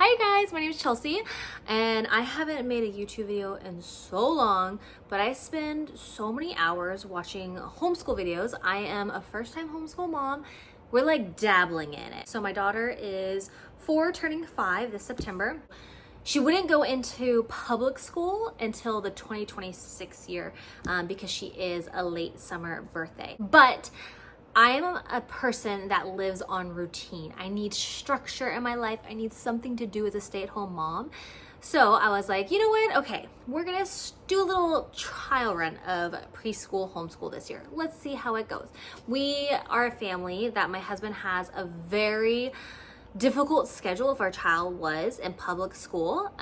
Hi guys, my name is Chelsea and I haven't made a YouTube video in so long, but I spend so many hours watching homeschool videos. I am a first-time homeschool mom. We're like dabbling in it. So my daughter is 4 turning 5 this September. She wouldn't go into public school until the 2026 year because she is a late summer birthday. But I am a person that lives on routine. I need structure in my life. I need something to do as a stay-at-home mom. So I was like, you know what? Okay, we're gonna do a little trial run of preschool homeschool this year. Let's see how it goes. We are a family that my husband has a very difficult schedule if our child was in public school.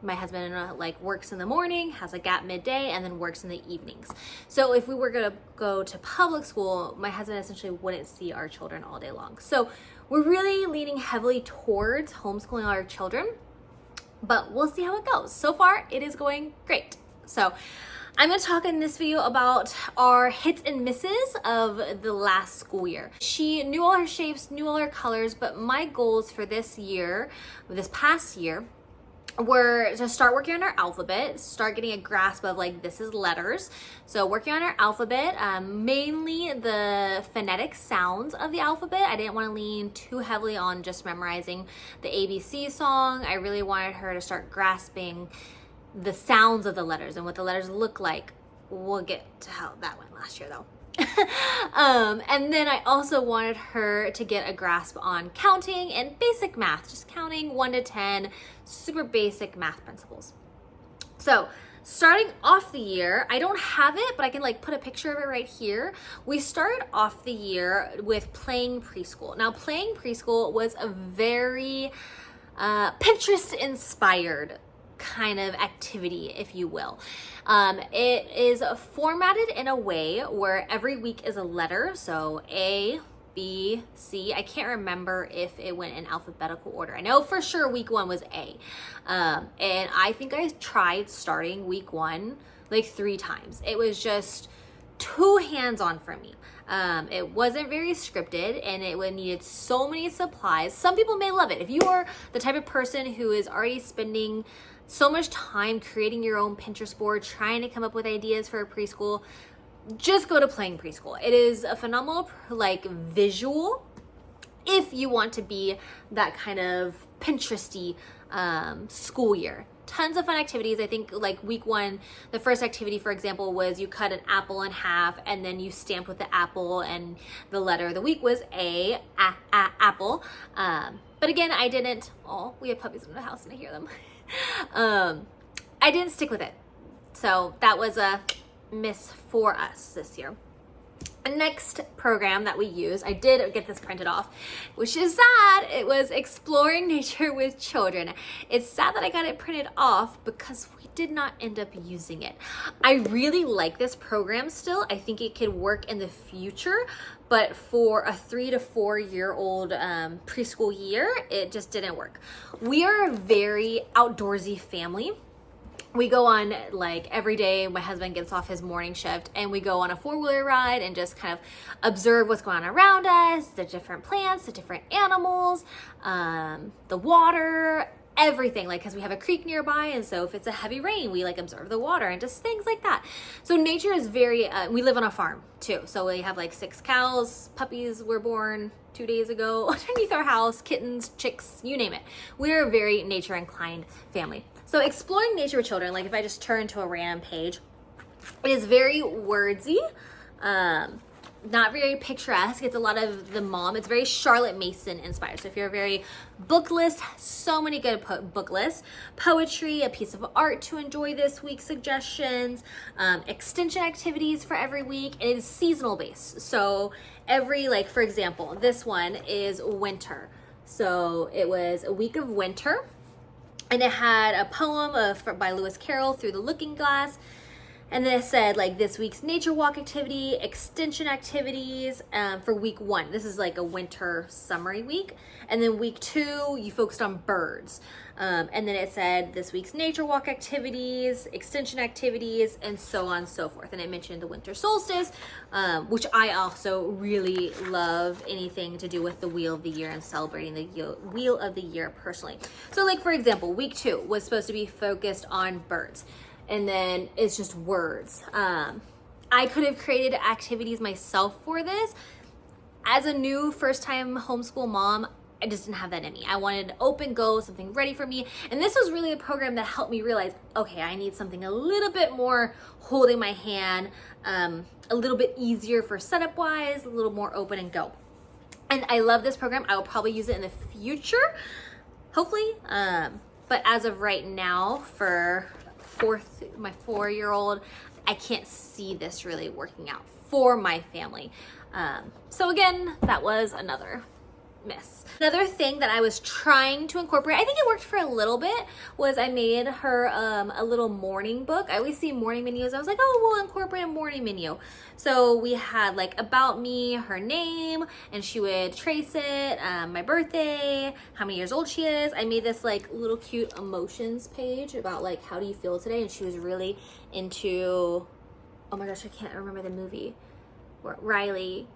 My husband works in the morning, has a gap midday, and then works in the evenings. So if we were gonna go to public school, my husband essentially wouldn't see our children all day long. So we're really leaning heavily towards homeschooling our children, but we'll see how it goes. So far, it is going great. So I'm gonna talk in this video about our hits and misses of the last school year. She knew all her shapes, knew all her colors, but my goals for this past year, were to start working on our alphabet, start getting a grasp of this is letters. So working on our alphabet, mainly the phonetic sounds of the alphabet. I didn't want to lean too heavily on just memorizing the ABC song. I really wanted her to start grasping the sounds of the letters and what the letters look like. We'll get to how that went last year though. And then I also wanted her to get a grasp on counting and basic math, just counting 1 to 10, super basic math principles. So starting off the year, I don't have it, but I can put a picture of it right here. We started off the year with playing preschool. Now playing preschool was a very Pinterest inspired kind of activity, if you will. It is formatted in a way where every week is a letter. So A, B, C. I can't remember if it went in alphabetical order. I know for sure week 1 was A. And I think I tried starting week 1 like 3 times. It was just too hands-on for me. It wasn't very scripted and it needed so many supplies. Some people may love it. If you are the type of person who is already spending so much time creating your own Pinterest board, trying to come up with ideas for a preschool, just go to playing preschool. It is a phenomenal visual if you want to be that kind of Pinteresty school year. Tons of fun activities. I think week 1, the first activity, for example, was you cut an apple in half and then you stamped with the apple, and the letter of the week was A, apple. But again, I didn't, we have puppies in the house and I hear them. I didn't stick with it. So that was a miss for us this year. The next program that we used, I did get this printed off, which is sad. It was Exploring Nature with Children. It's sad that I got it printed off because we did not end up using it. I really like this program still. I think it could work in the future, but for a 3 to 4 year old preschool year, it just didn't work. We are a very outdoorsy family. We go on every day. My husband gets off his morning shift and we go on a 4-wheeler ride and just kind of observe what's going on around us, the different plants, the different animals, the water, everything, because we have a creek nearby, and so if it's a heavy rain, we observe the water and just things like that. So nature is very, we live on a farm too. So we have 6 cows, puppies were born 2 days ago underneath our house, kittens, chicks, you name it. We're a very nature inclined family. So Exploring Nature with Children, if I just turn to a random page, it is very wordsy, not very picturesque. It's a lot of the mom. It's very Charlotte Mason inspired. So if you're a very book list, so many good book lists, poetry, a piece of art to enjoy this week, suggestions, extension activities for every week, and it is seasonal based. So every, for example, this one is winter. So it was a week of winter. And it had a poem by Lewis Carroll, Through the Looking Glass. And then it said like this week's nature walk activity, extension activities for week 1. This is like a winter summary week. And then week 2, you focused on birds. And then it said this week's nature walk activities, extension activities, and so on and so forth. And it mentioned the winter solstice, which I also really love anything to do with the wheel of the year and celebrating the wheel of the year personally. So like, for example, week 2 was supposed to be focused on birds. And then it's just words. I could have created activities myself for this. As a new first-time homeschool mom, I just didn't have that in me. I wanted open go, something ready for me. And this was really a program that helped me realize, okay, I need something a little bit more holding my hand, a little bit easier for setup wise, a little more open and go. And I love this program. I will probably use it in the future, hopefully. But as of right now, for my 4-year-old, I can't see this really working out for my family. So again, that was another miss. Another thing that I was trying to incorporate, I think it worked for a little bit, was I made her a little morning book. I always see morning menus. I was like, oh, we'll incorporate a morning menu. So we had like about me, her name, and she would trace it, my birthday, how many years old she is. I made this like little cute emotions page about like, how do you feel today? And she was really into, oh my gosh, I can't remember the movie. Riley.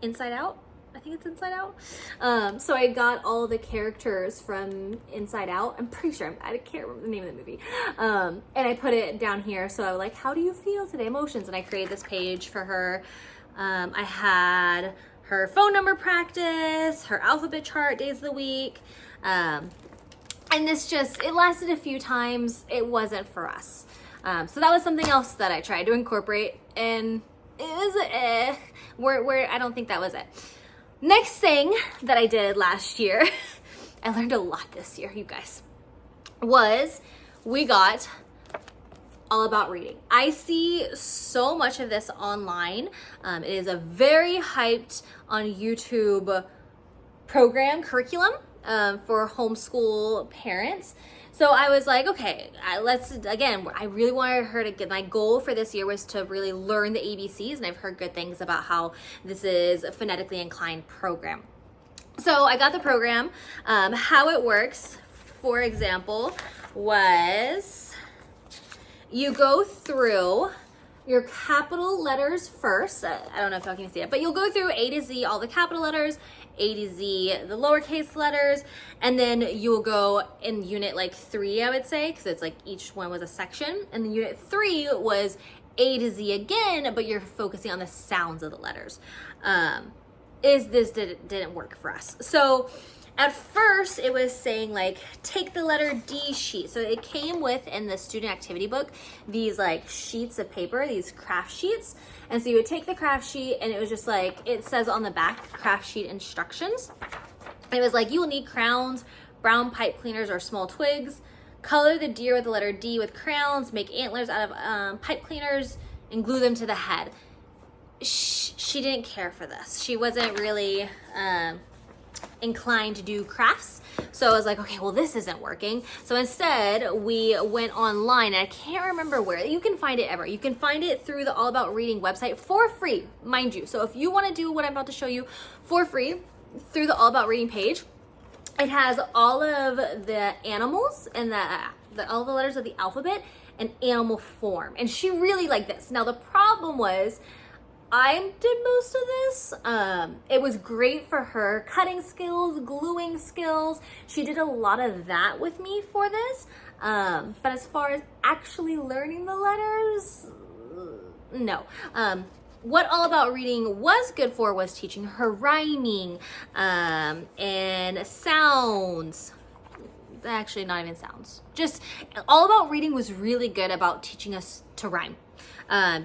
Inside Out? I think it's Inside Out. So I got all the characters from Inside Out. I'm pretty sure, I can't remember the name of the movie. And I put it down here. So I was like, how do you feel today? Emotions. And I created this page for her. I had her phone number practice, her alphabet chart, days of the week. And this just, it lasted a few times. It wasn't for us. So that was something else that I tried to incorporate, and it was where I don't think that was it. Next thing that I did last year, I learned a lot this year, you guys, was we got All About Reading. I see so much of this online. It is a very hyped on YouTube curriculum for homeschool parents. So I was like, okay, I really wanted her to get, my goal for this year was to really learn the ABCs, and I've heard good things about how this is a phonetically inclined program. So I got the program. How it works, for example, was you go through your capital letters first. I don't know if y'all can see it, but you'll go through A to Z, all the capital letters, A to Z, the lowercase letters, and then you'll go in unit like 3, I would say, because it's like each one was a section. And then unit 3 was A to Z again, but you're focusing on the sounds of the letters. This didn't work for us. So at first it was saying like, take the letter D sheet. So it came with, in the student activity book, these like sheets of paper, these craft sheets. And so you would take the craft sheet, and it was just like, it says on the back, craft sheet instructions. It was like, you will need crowns, brown pipe cleaners, or small twigs. Color the deer with the letter D with crowns, make antlers out of pipe cleaners, and glue them to the head. She didn't care for this. She wasn't really inclined to do crafts. So I was like, okay, well, this isn't working. So instead we went online, and I can't remember where. You can find it ever. You can find it through the All About Reading website for free, mind you. So if you want to do what I'm about to show you for free through the All About Reading page, it has all of the animals and all the letters of the alphabet in animal form. And she really liked this. Now the problem was, I did most of this. It was great for her cutting skills, gluing skills. She did a lot of that with me for this. But as far as actually learning the letters, no. What All About Reading was good for was teaching her rhyming and sounds. Actually, not even sounds. Just All About Reading was really good about teaching us to rhyme.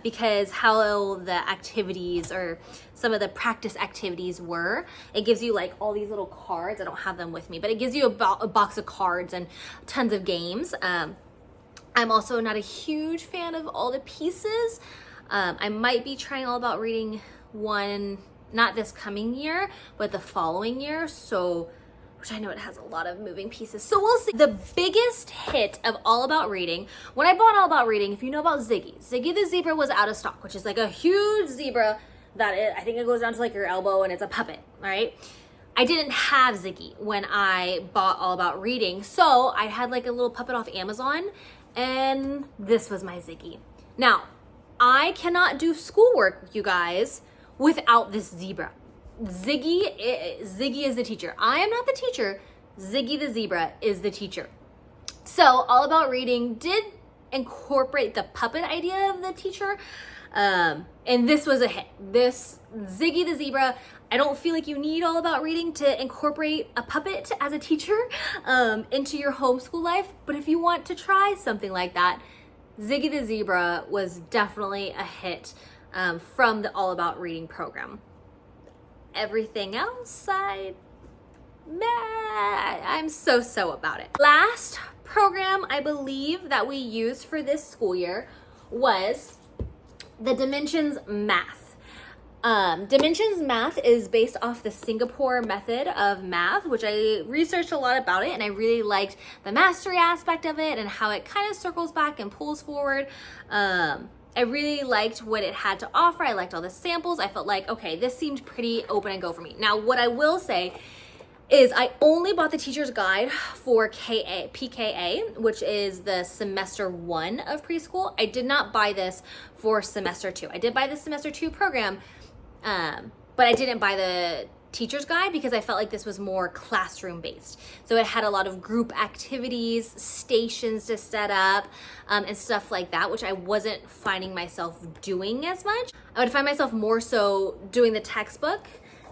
Because how the activities, or some of the practice activities were, it gives you like all these little cards. I don't have them with me, but it gives you a box of cards and tons of games. I'm also not a huge fan of all the pieces. I might be trying All About Reading one, not this coming year, but the following year. So which I know it has a lot of moving pieces. So we'll see. The biggest hit of All About Reading, when I bought All About Reading, if you know about Ziggy, Ziggy the zebra was out of stock, which is like a huge zebra that I think it goes down to like your elbow and it's a puppet, right? I didn't have Ziggy when I bought All About Reading, so I had like a little puppet off Amazon, and this was my Ziggy. Now, I cannot do schoolwork, you guys, without this zebra. Ziggy is the teacher. I am not the teacher. Ziggy the zebra is the teacher. So All About Reading did incorporate the puppet idea of the teacher, and this was a hit. This Ziggy the zebra, I don't feel like you need All About Reading to incorporate a puppet as a teacher into your homeschool life, but if you want to try something like that, Ziggy the zebra was definitely a hit from the All About Reading program. Everything else, I'm so about it. Last program I believe that we used for this school year was the Dimensions Math. Dimensions Math is based off the Singapore method of math, which I researched a lot about it, and I really liked the mastery aspect of it and how it kind of circles back and pulls forward. I really liked what it had to offer. I liked all the samples. I felt like, okay, this seemed pretty open and go for me. Now, what I will say is I only bought the teacher's guide for PKA, which is the semester 1 of preschool. I did not buy this for semester 2. I did buy the semester 2 program, but I didn't buy the teacher's guide because I felt like this was more classroom based. So it had a lot of group activities, stations to set up, and stuff like that, which I wasn't finding myself doing as much. I would find myself more so doing the textbook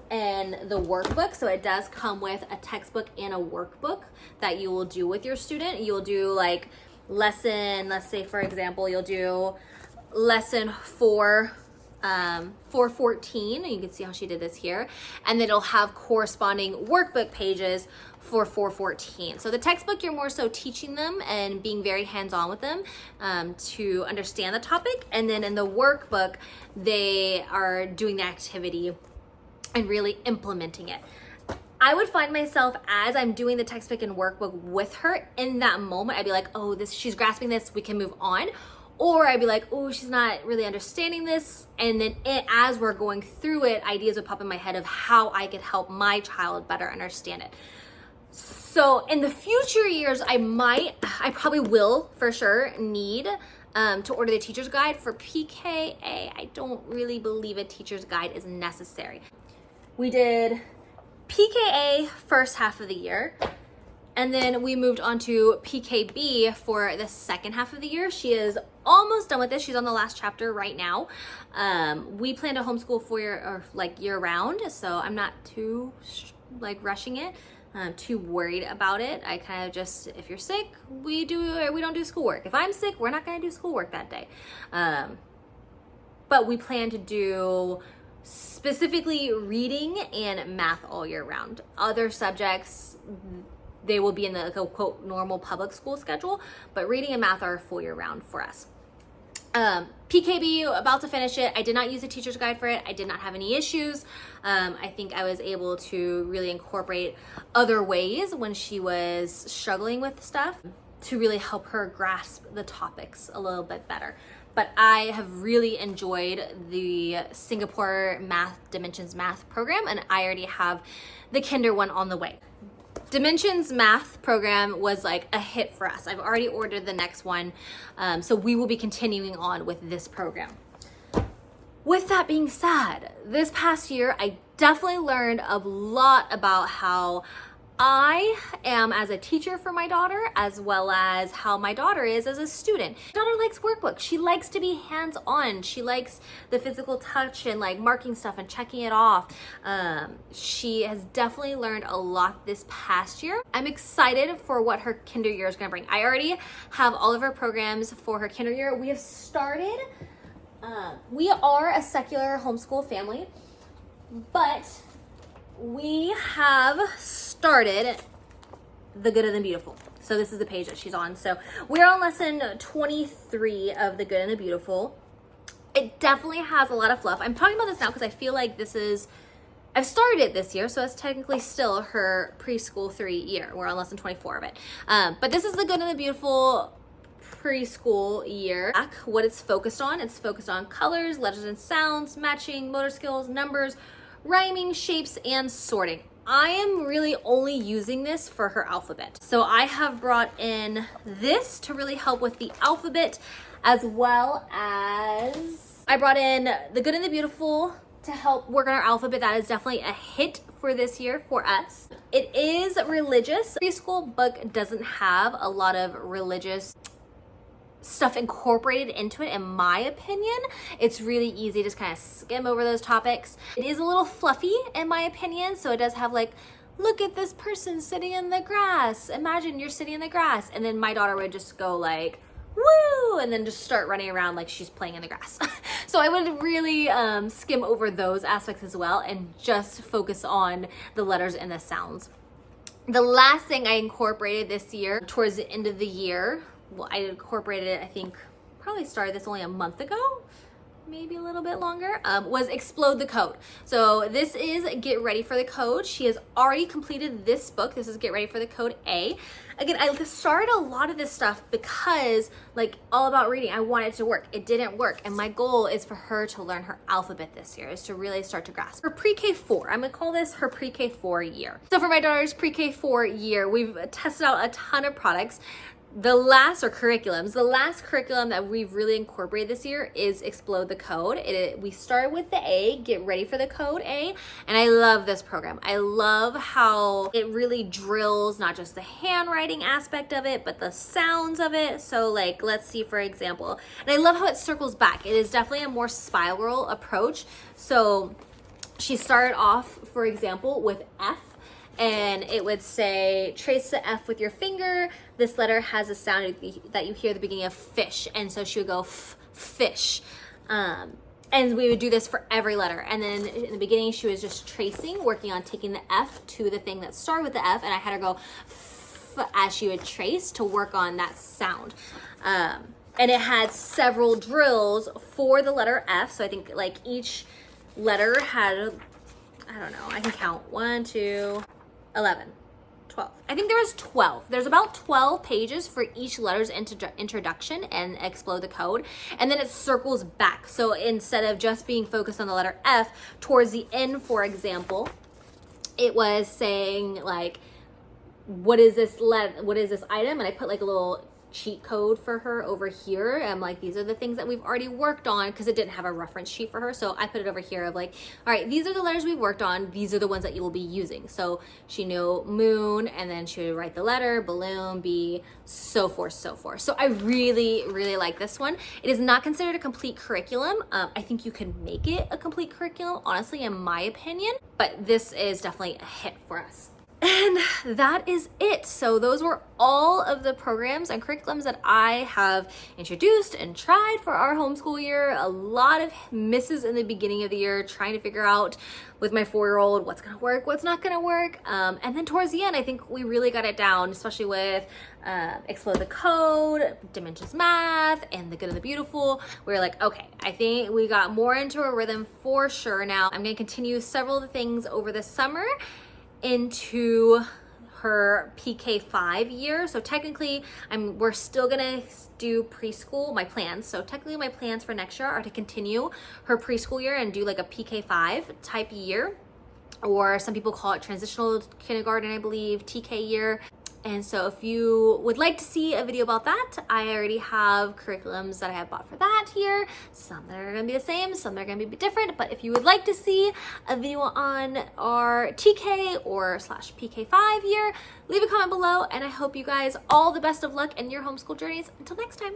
and the workbook. So it does come with a textbook and a workbook that you will do with your student. You'll do like lesson, let's say for example, you'll do lesson 414, and you can see how she did this here, and then it'll have corresponding workbook pages for 414. So the textbook, you're more so teaching them and being very hands-on with them to understand the topic, and then in the workbook, they are doing the activity and really implementing it. I would find myself as I'm doing the textbook and workbook with her in that moment, I'd be like, oh, she's grasping this, we can move on. Or I'd be like, oh, she's not really understanding this. And then as we're going through it, ideas would pop in my head of how I could help my child better understand it. So in the future years, I probably will for sure need to order the teacher's guide. For PKA, I don't really believe a teacher's guide is necessary. We did PKA first half of the year, and then we moved on to PKB for the second half of the year. She is almost done with this. She's on the last chapter right now. We plan to homeschool year round, so I'm not too rushing it. I'm too worried about it. I kind of just, if you're sick, we don't do schoolwork. If I'm sick, we're not going to do schoolwork that day. But we plan to do specifically reading and math all year round. Other subjects, they will be in the quote normal public school schedule, but reading and math are full year round for us. PKB, about to finish it. I did not use a teacher's guide for it. I did not have any issues. I think I was able to really incorporate other ways when she was struggling with stuff to really help her grasp the topics a little bit better. But I have really enjoyed the Singapore Dimensions Math program, and I already have the Kinder one on the way. Dimensions Math program was like a hit for us. I've already ordered the next one, so we will be continuing on with this program. With that being said, this past year, I definitely learned a lot about how I am as a teacher for my daughter, as well as how my daughter is as a student. My daughter likes workbooks. She likes to be hands-on. She likes the physical touch and marking stuff and checking it off. She has definitely learned a lot this past year. I'm excited for what her kinder year is gonna bring. I already have all of her programs for her kinder year. We have started, we are a secular homeschool family, but we have started The Good and the Beautiful. So this is the page that she's on. So we're on lesson 23 of The Good and the Beautiful. It definitely has a lot of fluff. I'm talking about this now because I feel like this is I've started it this year, so it's technically still her preschool 3 year. We're on lesson 24 of it. But this is the Good and the Beautiful preschool year. What it's focused on, it's focused on colors, letters and sounds, matching, motor skills, numbers, rhyming, shapes, and sorting. I am really only using this for her alphabet. So I have brought in this to really help with the alphabet, as well as I brought in the Good and the Beautiful to help work on our alphabet. That is definitely a hit for this year for us. It is religious. Preschool book doesn't have a lot of religious stuff incorporated into it, in my opinion. It's really easy to just kind of skim over those topics. It is a little fluffy, in my opinion, so it does have like, look at this person sitting in the grass. Imagine you're sitting in the grass. And then my daughter would just go like, woo, and then just start running around like she's playing in the grass. So I would really skim over those aspects as well and just focus on the letters and the sounds. The last thing I incorporated this year, towards the end of the year, well, I incorporated it, I think, probably started this only a month ago, maybe a little bit longer, was Explode the Code. So this is Get Ready for the Code. She has already completed this book. This is Get Ready for the Code A. Again, I started a lot of this stuff because, like, all about reading, I wanted it to work. It didn't work. And my goal is for her to learn her alphabet this year, is to really start to grasp. Her pre-K 4, I'm gonna call this her pre-K 4 year. So for my daughter's pre-K 4 year, we've tested out a ton of products. The last curriculum that we've really incorporated this year is Explode the Code. We start with the A, Get Ready for the Code A, and I love this program. I love how it really drills not just the handwriting aspect of it, but the sounds of it. So like, let's see, for example, and I love how it circles back. It is definitely a more spiral approach. So she started off, for example, with F. And it would say, trace the F with your finger. This letter has a sound that you hear at the beginning of fish. And so she would go fish. And we would do this for every letter. And then in the beginning, she was just tracing, working on taking the F to the thing that started with the F. And I had her go as she would trace to work on that sound. And it had several drills for the letter F. So I think like each letter had, I don't know, I can count 1, 2, 11, 12. I think there was 12. There's about 12 pages for each letter's introduction and Explode the Code. And then it circles back. So instead of just being focused on the letter F, towards the end, for example, it was saying like, what is this item? And I put like a little cheat code for her over here. I'm like, these are the things that we've already worked on, because it didn't have a reference sheet for her. So I put it over here of like, all right, these are the letters we've worked on. These are the ones that you will be using. So she knew moon, and then she would write the letter, balloon, bee, so forth, so forth. So I really, really like this one. It is not considered a complete curriculum. I think you can make it a complete curriculum, honestly, in my opinion, but this is definitely a hit for us. And that is it. So those were all of the programs and curriculums that I have introduced and tried for our homeschool year. A lot of misses in the beginning of the year, trying to figure out with my 4-year-old what's gonna work, what's not gonna work. And then towards the end, I think we really got it down, especially with Explode the Code, Dimensions Math, and the Good and the Beautiful. We were like, okay, I think we got more into a rhythm for sure now. I'm gonna continue several of the things over the summer into her PK 5 year. So technically we're still gonna do preschool, my plans. So technically my plans for next year are to continue her preschool year and do like a PK 5 type year, or some people call it transitional kindergarten, I believe, TK year. And so if you would like to see a video about that, I already have curriculums that I have bought for that here. Some that are gonna be the same, some that are gonna be different. But if you would like to see a video on our TK or / PK 5 year, leave a comment below. And I hope you guys all the best of luck in your homeschool journeys. Until next time.